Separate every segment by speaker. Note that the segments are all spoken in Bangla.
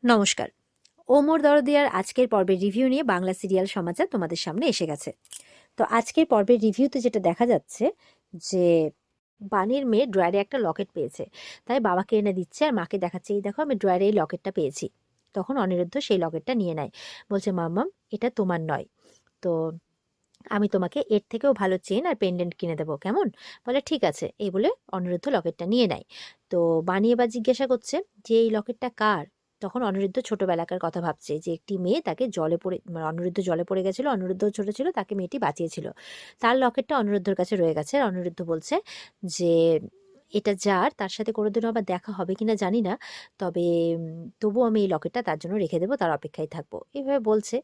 Speaker 1: নমস্কার। ওমর দরদিয়ার আজকের পর্বের রিভিউ নিয়ে বাংলা সিরিয়াল সমাচার তোমাদের সামনে এসে গেছে। তো আজকের পর্বের রিভিউতে যেটা দেখা যাচ্ছে যে বাণীর মেয়ে ড্রয়ারে একটা লকেট পেয়েছে, তাই বাবাকে এনে দিচ্ছে আর মাকে দেখাচ্ছে, এই দেখো আমি ড্রয়ারে এই লকেটটা পেয়েছি। তখন অনিরুদ্ধ সেই লকেটটা নিয়ে নেয়, বলছে মাম্মাম এটা তোমার নয়, তো আমি তোমাকে এর থেকেও ভালো চেন আর পেন্ডেন্ট কিনে দেবো, কেমন? বলে ঠিক আছে। এই বলে অনিরুদ্ধ লকেটটা নিয়ে নেয়। তো বাণী এবার জিজ্ঞাসা করছে যে এই লকেটটা কার। তখন অনিরুদ্ধ ছোটবেলাকার কথা ভাবছে যে একটি মেয়ে তাকে জলে পড়ে, মানে অনিরুদ্ধ জলে পড়ে গেছিল, অনিরুদ্ধ ছোট ছিল, তাকে মেয়েটি বাঁচিয়েছিল, তার লকেটটা অনিরুদ্ধর কাছে রয়ে গেছে। আর অনিরুদ্ধ বলছে যে এটা যার, তার সাথে কোনোদিনও আবার দেখা হবে কিনা জানি না, তবে তবুও আমি এই লকেটটা তার জন্য রেখে দেবো, তার অপেক্ষায় থাকবো, এইভাবে বলছে।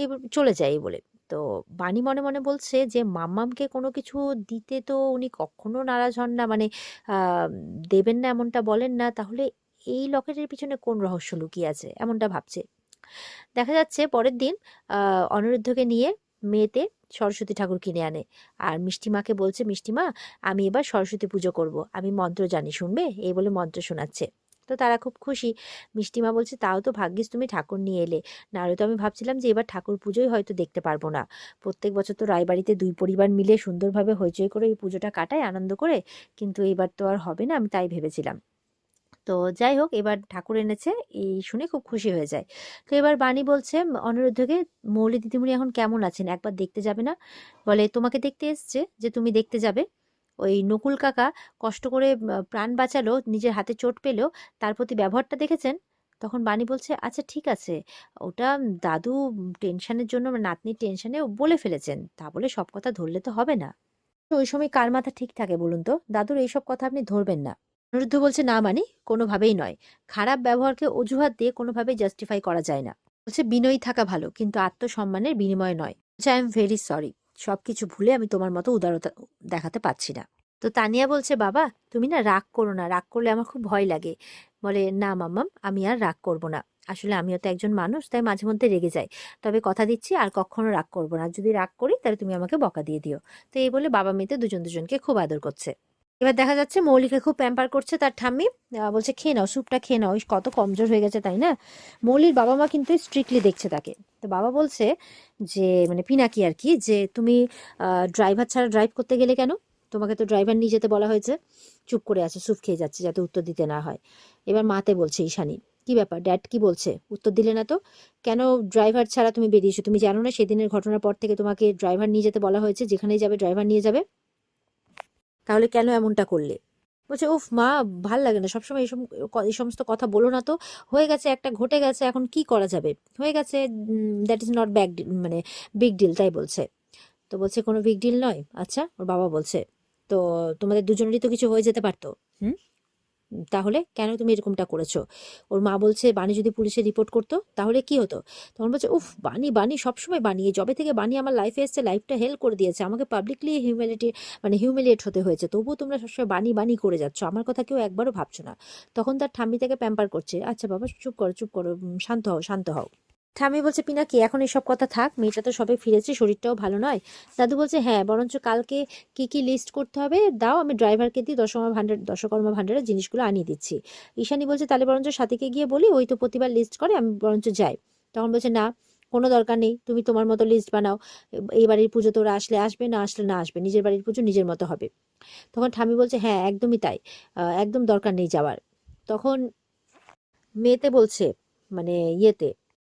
Speaker 1: এবার চলে যায় এই বলে। তো বাণী মনে মনে বলছে যে মাম্মামকে কোনো কিছু দিতে তো উনি কখনো নারাজ হন না, মানে আহ, দেবেন না এমনটা বলেন না, তাহলে এই লকেটের পিছনে কোন রহস্য লুকিয়ে আছে এমনটা ভাবছে। দেখা যাচ্ছে পরের দিন অনিরুদ্ধকে নিয়ে মেয়েতে সরস্বতী ঠাকুর কিনে আনে। আর মিষ্টিমাকে বলছে, মিষ্টিমা আমি এবার সরস্বতী পুজো করব, আমি মন্ত্র জানি, শুনবে? এই বলে মন্ত্র শোনাচ্ছে। তো তারা খুব খুশি। মিষ্টিমা বলছে তাও তো ভাগ্যিস তুমি ঠাকুর নিয়ে এলে, নাহলে তো আমি ভাবছিলাম যে এবার ঠাকুর পুজোই হয়তো দেখতে পারবো না। প্রত্যেক বছর তো রায়বাড়িতে দুই পরিবার মিলে সুন্দরভাবে হইচই করে এই পুজোটা কাটায় আনন্দ করে, কিন্তু এবার তো আর হবে না, আমি তাই ভেবেছিলাম। তো যাই হোক, এবার ঠাকুর এনেছে, এই শুনে খুব খুশি হয়ে যায়। তো এবার বাণী বলছে অনিরুদ্ধকে, মৌলি দিদিমণি এখন কেমন আছেন একবার দেখতে যাবে না? বলে তোমাকে দেখতে এসছে যে তুমি দেখতে যাবে? ওই নকুল কাকা কষ্ট করে প্রাণ বাঁচালো, নিজের হাতে চোট পেলেও তার প্রতি ব্যবহারটা দেখেছেন? তখন বাণী বলছে আচ্ছা ঠিক আছে, ওটা দাদু টেনশনের জন্য, নাতনির টেনশনে বলে ফেলেছেন, তা বলে সব কথা ধরলে তো হবে না। তো ওই সময় কার মাথা ঠিক থাকে বলুন তো, দাদুর এইসব কথা আপনি ধরবেন না। অনিরুদ্ধ বলছে না মানি, কোনোভাবেই নয়, খারাপ ব্যবহারকে অজুহাত দিয়ে কোনোভাবেই জাস্টিফাই করা যায় না। বলছে বিনয়ী থাকা ভালো, কিন্তু আত্মসম্মানের বিনিময়ে নয়। বলছে আই এম ভেরি সরি, সবকিছু ভুলে আমি তোমার মতো উদারতা দেখাতে পারছি না। তো তানিয়া বলছে বাবা তুমি না রাগ করো না, রাগ করলে আমার খুব ভয় লাগে। বলে না মাম্মাম, আমি আর রাগ করব না, আসলে আমিও তো একজন মানুষ, তাই মাঝে মধ্যে রেগে যাই, তবে কথা দিচ্ছি আর কখনো রাগ করবো না, যদি রাগ করি তাহলে তুমি আমাকে বকা দিয়ে দিও। তো এই বলে বাবা মেয়েতে দুজন দুজনকে খুব আদর করছে। এবার দেখা যাচ্ছে মৌলিকে খুব প্যাম্পার করছে তার ঠাম্মি। বলছে খেয়ে নাও, স্যুপটা খেয়ে নাও, কত কমজোর হয়ে গেছে তাই না? মৌলির বাবা মা কিন্তু স্ট্রিক্টলি দেখছে তাকে। তো বাবা বলছে যে মানে পিনাকি আর কি, যে তুমি ড্রাইভার ছাড়া ড্রাইভ করতে গেলে কেন? তোমাকে তো ড্রাইভার নিয়ে যেতে বলা হয়েছে। চুপ করে আছে, স্যুপ খেয়ে যাচ্ছে যাতে উত্তর দিতে না হয়। এবার মাতে বলছে ঈশানী, কি ব্যাপার ড্যাড কি বলছে, উত্তর দিলে না তো? কেন ড্রাইভার ছাড়া তুমি বেরিয়েছো? তুমি জানো না সেদিনের ঘটনার পর থেকে তোমাকে ড্রাইভার নিয়ে যেতে বলা হয়েছে, যেখানেই যাবে ড্রাইভার নিয়ে যাবে? তাহলে কেন এমনটা করলে? বলছে উফ মা, ভাল লাগে না সবসময় এই সমস্ত কথা বলো না তো। হয়ে গেছে, একটা ঘটে গেছে, এখন কি করা যাবে, হয়ে গেছে, দ্যাট ইজ নট ব্যাগ, মানে বিগ ডিল, তাই বলছে। তো বলছে কোনো বিগ ডিল নয়। আচ্ছা, ওর বাবা বলছে তো তোমাদের দুজনেরই তো কিছু হয়ে যেতে পারতো। হুম, তাহলে কেন তুমি এরকমটা করেছো? ওর মা বলছে বাণী যদি পুলিশে রিপোর্ট করতো তাহলে কি হতো? তখন বলছে উফ বাণী, বাণী সবসময় বাণী, জবে থেকে বাণী আমার লাইফে এসছে লাইফটা হেল্প করে দিয়েছে, আমাকে পাবলিকলি হিউমিলিয়েট হতে হয়েছে, তবুও তোমরা সবসময় বাণী বাণী করে যাচ্ছ, আমার কথা কেউ একবারও ভাবছো না। তখন তার ঠাম্মি থেকে প্যাম্পার করছে, আচ্ছা বাবা চুপ করো চুপ করো, শান্ত হও শান্ত হও। ঠাম্মি বলছে পিনাকি এখন এসব কথা থাক, মেয়েটা তো সবে ফিরেছে, শরীরটাও ভালো নয়। দাদু বলছে হ্যাঁ, বরঞ্চ কালকে কি কি লিস্ট করতে হবে দাও, আমি ড্রাইভারকে দিয়ে দশকর্মা ভাণ্ডারের জিনিসগুলো আনিয়ে দিচ্ছি। ঈশানী বলছে তাহলে বরঞ্চ সাথীকে গিয়ে বলি, ওই তো প্রতিবার লিস্ট করে, আমি বরঞ্চ যাই। তখন বলছে না, কোনো দরকার নেই, তুমি তোমার মতো লিস্ট বানাও, এই বাড়ির পুজো তোরা আসলে আসবে, না আসলে না আসবে, নিজের বাড়ির পুজো নিজের মতো হবে। তখন ঠাম্মি বলছে হ্যাঁ একদমই তাই, একদম দরকার নেই যাওয়ার। তখন মেয়েতে বলছে, মানে ইয়েতে,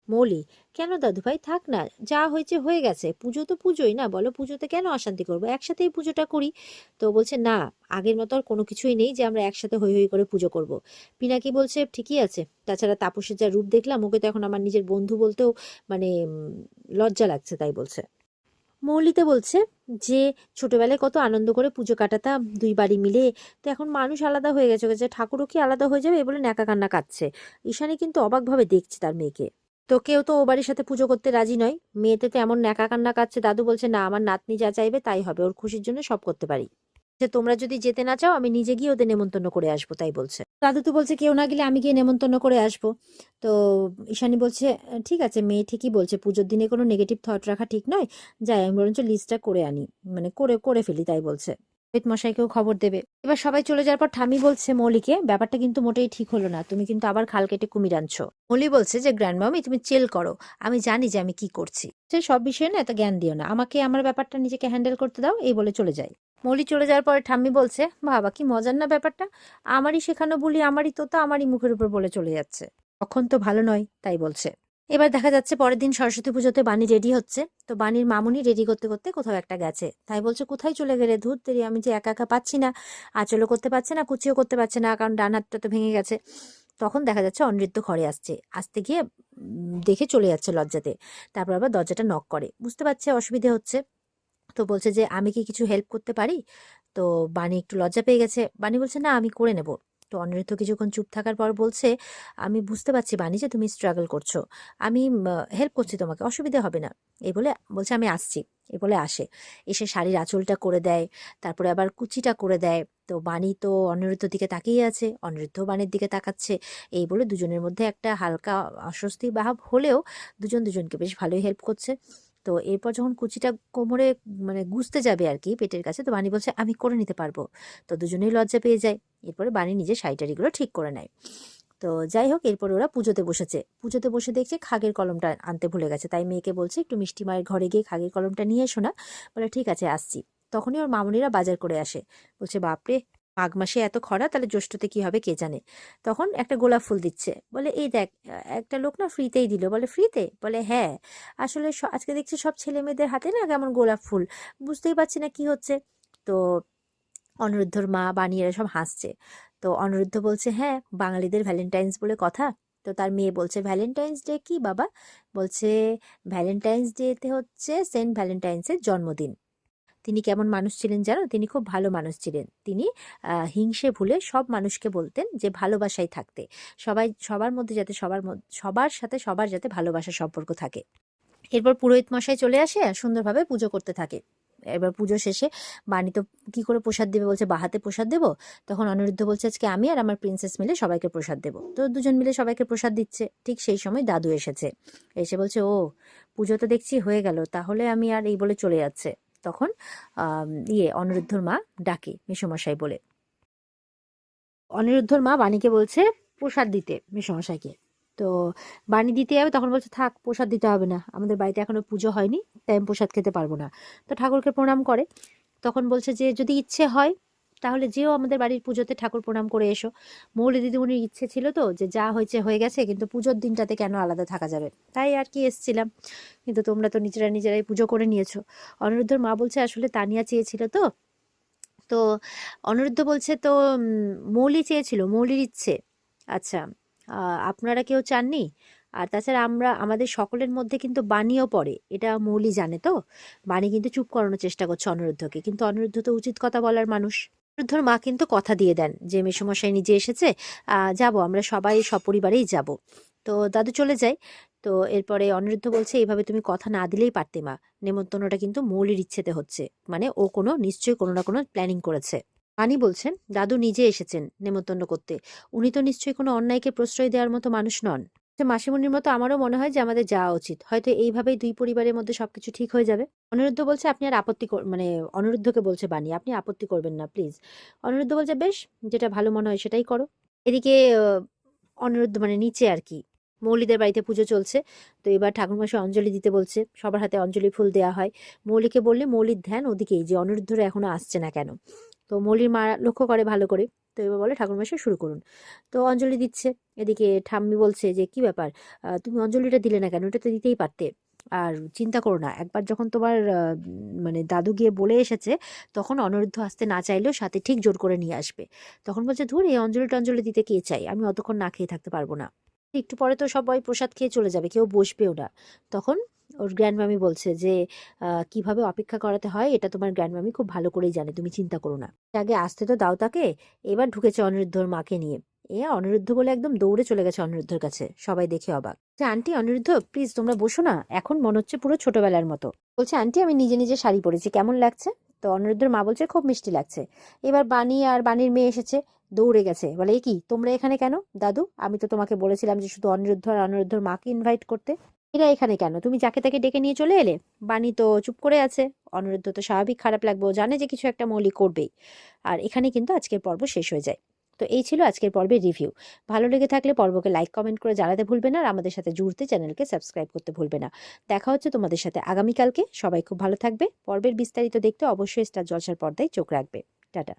Speaker 1: মৌলি, কেন দাদু ভাই থাক না, যা হয়েছে হয়ে গেছে, পুজো তো পুজোই না, বলো পুজোতে কেন অশান্তি করবো, একসাথেই পুজোটা করি। তো বলছে না, আগের মতো আর কোনো কিছুই নেই যে আমরা একসাথে হই হই করে পুজো করব। পিনাকি বলছে ঠিকই আছে, তাছাড়া তাপসের যা রূপ দেখলাম, ওকে তো এখন আমার নিজের বন্ধু বলতেও মানে লজ্জা লাগছে, তাই বলছে। মৌলিতে বলছে যে ছোটবেলায় কত আনন্দ করে পুজো কাটাতাম দুই বাড়ি মিলে, তো এখন মানুষ আলাদা হয়ে গেছে, যে ঠাকুরও কি আলাদা হয়ে যাবে, এ বলে ন্যাকা কান্না কাঁদছে। ঈশানী কিন্তু অবাকভাবে দেখছে তার মেয়েকে। তো কেউ তো ও বাড়ির সাথে পুজো করতে রাজি নয়, মেয়েতে তো এমন ন্যাকা কান্না কাঁদছে। দাদু বলছে না, আমার নাতনি যা চাইবে তাই হবে, ওর খুশির জন্য সব করতে পারি, যে তোমরা যদি যেতে না চাও আমি নিজে গিয়ে ওদের নেমন্তন্ন করে আসবো, তাই বলছে। দাদু তো বলছে কেউ না গেলে আমি গিয়ে নেমন্তন্ন করে আসবো। তো ঈশানী বলছে ঠিক আছে, মেয়ে ঠিকই বলছে, পুজোর দিনে কোনো নেগেটিভ থট রাখা ঠিক নয়, যাই আমি বরঞ্চ লিস্টটা করে আনি, মানে করে করে ফেলি, তাই বলছে। পুরোহিত মশাইকেও খবর দেবে। এবার সবাই চলে যাওয়ার পর ঠাম্মি বলছে মৌলিকে, ব্যাপারটা কিন্তু মোটেই ঠিক হলো না, তুমি কিন্তু আবার খাল কেটে কুমির আনছো। মৌলি বলছে যে গ্র্যান্ডমামি তুমি চিল করো, আমি জানি যে আমি কি করছি, সে সব বিষয়ে না এত জ্ঞান দিও না, আমাকে আমার ব্যাপারটা নিজেকে হ্যান্ডেল করতে দাও, এই বলে চলে যায়। মৌলি চলে যাওয়ার পরে ঠাম্মি বলছে বাবা কি মজার না ব্যাপারটা, আমারই শেখানো বলি আমারই তোতা আমারই মুখের উপর বলে চলে যাচ্ছে, তখন তো ভালো নয় তাই বলছে। এবার দেখা যাচ্ছে পরের দিন সরস্বতী পুজোতে বানি রেডি হচ্ছে, তো বানির মামুনি রেডি করতে করতে কোথাও একটা গেছে, তাই বলছে কোথায় চলে গেলে, ধূর তেরি আমি যে একা একা পাচ্ছি না, আঁচলও করতে পারছে না কুচিও করতে পারছে না, কারণ ডান হাতটা তো ভেঙে গেছে। তখন দেখা যাচ্ছে অনিরুদ্ধ ঘরে আসছে, আসতে গিয়ে দেখে চলে যাচ্ছে লজ্জাতে, তারপর আবার দরজাটা নক করে, বুঝতে পারছে অসুবিধে হচ্ছে, তো বলছে যে আমি কি কিছু হেল্প করতে পারি। তো বানি একটু লজ্জা পেয়ে গেছে, বানি বলছে না আমি করে নেব। তো অনিরুদ্ধ কিছুক্ষণ চুপ থাকার পর বলছে আমি বুঝতে পারছি বানি যে তুমি স্ট্রাগল করছো, আমি হেল্প করছি তোমাকে, অসুবিধা হবে না, এই বলে বলছে আমি আসছি, এই বলে আসে, এসে শাড়ির আঁচলটা করে দেয়, তারপরে আবার কুচিটা করে দেয়। তো বানি তো অনিরুদ্ধর দিকে তাকিয়ে আছে, অনিরুদ্ধ বানির দিকে তাকাচ্ছে, এই বলে দুজনের মধ্যে একটা হালকা অস্বস্তি ভাব হলেও দুজন দুজনকে বেশ ভালোই হেল্প করছে। তো এরপর যখন কুচিটা কোমরে মানে গুজতে যাবে আর কি পেটের কাছে, তো বানি বলছে আমি করে নিতে পারবো, তো দুজনেই লজ্জা পেয়ে যায়। এরপরে বানি নিজে শাড়িটারিগুলো ঠিক করে নেয়। তো যাই হোক এরপর ওরা পুজোতে বসেছে, পুজোতে বসে দেখছে খাগের কলমটা আনতে ভুলে গেছে, তাই মেয়েকে বলছে একটু মিষ্টি মায়ের ঘরে গিয়ে খাগের কলমটা নিয়ে এসো না, বলে ঠিক আছে আসছি। তখনই ওর মামুনিরা বাজার করে আসে, বলছে বাপরে মাঘ মাসে এত খরা, তাহলে জ্যৈষ্ঠতে কি হবে কে জানে। তখন একটা গোলাপ ফুল দিচ্ছে, বলে এই দেখ একটা লোক না ফ্রিতেই দিল, বলে ফ্রিতে, বলে হ্যাঁ আসলে আজকে দেখছি সব ছেলে মেয়েদের হাতে না কেমন গোলাপ ফুল, বুঝতেই পারছি না কি হচ্ছে। তো অনিরুদ্ধর মা বানিয়ে সব হাসছে। তো অনিরুদ্ধ বলছে হ্যাঁ বাঙালিদের ভ্যালেন্টাইন্স বলে কথা। তো তার মেয়ে বলছে ভ্যালেন্টাইন্স ডে কি বাবা, বলছে ভ্যালেন্টাইন্স ডেতে হচ্ছে সেন্ট ভ্যালেন্টাইন্সের জন্মদিন, তিনি কেমন মানুষ ছিলেন জানো, তিনি খুব ভালো মানুষ ছিলেন, তিনি হিংসে ভুলে সব মানুষকে বলতেন যে ভালোবাসায় থাকতে, সবাই সবার মধ্যে যাতে সবার সাথে সবার যাতে ভালোবাসার সম্পর্ক থাকে। এরপর পুরোহিত মশাই চলে আসে আর সুন্দরভাবে পুজো করতে থাকে। এবার পুজো শেষে বানি তো কি করে প্রসাদ দেবে, বলছে বাহাতে প্রসাদ দেবো। তখন অনিরুদ্ধ বলছে আজকে আমি আর আমার প্রিন্সেস মিলে সবাইকে প্রসাদ দেবো, তো দুজন মিলে সবাইকে প্রসাদ দিচ্ছে। ঠিক সেই সময় দাদু এসেছে, এসে বলছে ও পুজো তো দেখছি হয়ে গেল, তাহলে আমি আর এই বলে চলে যাচ্ছে। তখন অনিরুদ্ধর মা ডাকে মেসোমশাই বলে, অনিরুদ্ধর মা বাণীকে বলছে প্রসাদ দিতে মেসোমশাইকে। তো বাণী দিতে যাবে, তখন বলছে থাক প্রসাদ দিতে হবে না, আমাদের বাড়িতে এখনো পুজো হয়নি, তাই আমি প্রসাদ খেতে পারবো না। তো ঠাকুরকে প্রণাম করে, তখন বলছে যে যদি ইচ্ছে হয় তাহলে যেও আমাদের বাড়ির পুজোতে ঠাকুর প্রণাম করে এসো। মৌলি দিদিমণির ইচ্ছে ছিল তো যে যা হয়েছে হয়ে গেছে, কিন্তু পুজোর দিনটাতে কেন আলাদা থাকা যাবে, তাই আর কি এসছিলাম, কিন্তু তোমরা তো নিজেরাই পুজো করে নিয়েছো। অনিরুদ্ধর মা বলছে আসলে তানিয়া চেয়েছিল তো। তো অনিরুদ্ধ বলছে তো মৌলি চেয়েছিল, মৌলির ইচ্ছে, আচ্ছা আপনারা কেউ চাননি, আর তাছাড়া আমাদের সকলের মধ্যে কিন্তু বাণীও পড়ে, এটা মৌলি জানে তো। বাণী কিন্তু চুপ করানোর চেষ্টা করছে অনিরুদ্ধকে, কিন্তু অনিরুদ্ধ তো উচিত কথা বলার মানুষ। অনিরুদ্ধর মা কিন্তু কথা দিয়ে দেন যে মেসোমশাই নিজে এসেছে, যাব আমরা সবাই সপরিবারেই যাব। তো দাদু চলে যায়। তো এরপরে অনিরুদ্ধ বলছে এইভাবে তুমি কথা না দিলেই পারতে মা, নেমন্তন্নটা কিন্তু মৌলির ইচ্ছেতে হচ্ছে, মানে ও নিশ্চয়ই কোনো না কোনো প্ল্যানিং করেছে। বাণী বলছেন দাদু নিজে এসেছেন নেমন্তন্ন করতে, উনি তো নিশ্চয়ই কোনো অন্যায়কে প্রশ্রয় দেওয়ার মতো মানুষ নন। মাসিমণির মতো আমারও মনে হয় যে আমাদের যাওয়া উচিত, হয়তো এইভাবেই দুই পরিবারের মধ্যে সবকিছু ঠিক হয়ে যাবে। অনিরুদ্ধ বলছে আপনি আর মানে অনিরুদ্ধকে বলছে বাণী আপনি আপত্তি করবেন না প্লিজ। অনিরুদ্ধ বলছে বেশ, যেটা ভালো মনে হয় সেটাই করো। এদিকে অনিরুদ্ধ মানে নিচে আর কি মৌলিদের বাড়িতে পুজো চলছে। তো এবার ঠাকুরমশাই অঞ্জলি দিতে বলছে, সবার হাতে অঞ্জলি ফুল দেওয়া হয়। মৌলিকে বললে মৌলির ধ্যান ওদিকেই যে অনিরুদ্ধরা এখনো আসছে না কেন। তো মৌলির মা লক্ষ্য করে ভালো করে, তো এবার বলে ঠাকুরমশাই শুরু করুন। তো অঞ্জলি দিচ্ছে, এদিকে ঠাম্মি বলছে যে কি ব্যাপার, তুমি অঞ্জলিটা দিলে না কেন, ওটা তো দিতেই পারতে। আর চিন্তা করো না, একবার যখন তোমার মানে দাদু গিয়ে বলে এসেছে, তখন অনিরুদ্ধ আসতে না চাইলেও সাথে ঠিক জোর করে নিয়ে আসবে। তখন বলছে ধুর এই অঞ্জলি টঞ্জলি দিতে কে চাই, আমি অতক্ষণ না খেয়ে থাকতে পারবো না। একটু পরে তো সবাই প্রসাদ খেয়ে চলে যাবে, কেউ বসবেও না। তখন ওর গ্র্যান্ডমামি বলছে যে কিভাবে অপেক্ষা করাতে হয় এটা তোমার গ্র্যান্ডমামি খুব ভালো করেই জানে, তুমি চিন্তা করো না, আগে আসতে তো দাও তাকে। এবার ঢুকেছে অনিরুদ্ধর মাকে নিয়ে, অনিরুদ্ধ বলে একদম দৌড়ে চলে গেছে অনিরুদ্ধর কাছে, সবাই দেখে অবাক যে আন্টি অনিরুদ্ধ প্লিজ তোমরা বসো না, এখন মনে হচ্ছে পুরো ছোটবেলার মতো। বলছে আন্টি আমি নিজে নিজে শাড়ি পরেছি, কেমন লাগছে। তো অনিরুদ্ধর মা বলছে খুব মিষ্টি লাগছে। এবার বানি আর বানির মেয়ে এসেছে, দৌড়ে গেছে, বলে এ কি তোমরা এখানে কেন, দাদু আমি তো তোমাকে বলেছিলাম যে শুধু অনিরুদ্ধ আর অনিরুদ্ধর মাকে ইনভাইট করতে। এরা এখানে কেন? তুমি যাকে তাকে ডেকে নিয়ে চলে এলে। বাণী তো চুপ করে আছে। অনিরুদ্ধ তো স্বাভাবিক খারাপ লাগবে, ও জানে যে কিছু একটা মৌলি করবেই। আর এখানে কিন্তু আজকের পর্ব শেষ হয়ে যায়। তো এই ছিল আজকের পর্বের রিভিউ। ভালো লেগে থাকলে পর্বকে লাইক কমেন্ট করে জানাতে ভুলবে না, আর আমাদের সাথে জুড়তে চ্যানেলকে সাবস্ক্রাইব করতে ভুলবে না। দেখা হচ্ছে তোমাদের সাথে আগামীকালকে। সবাই খুব ভালো থাকবে। পর্বের বিস্তারিত দেখতে অবশ্যই স্টার জলসার পর্দায় চোখ রাখবে। টাটা।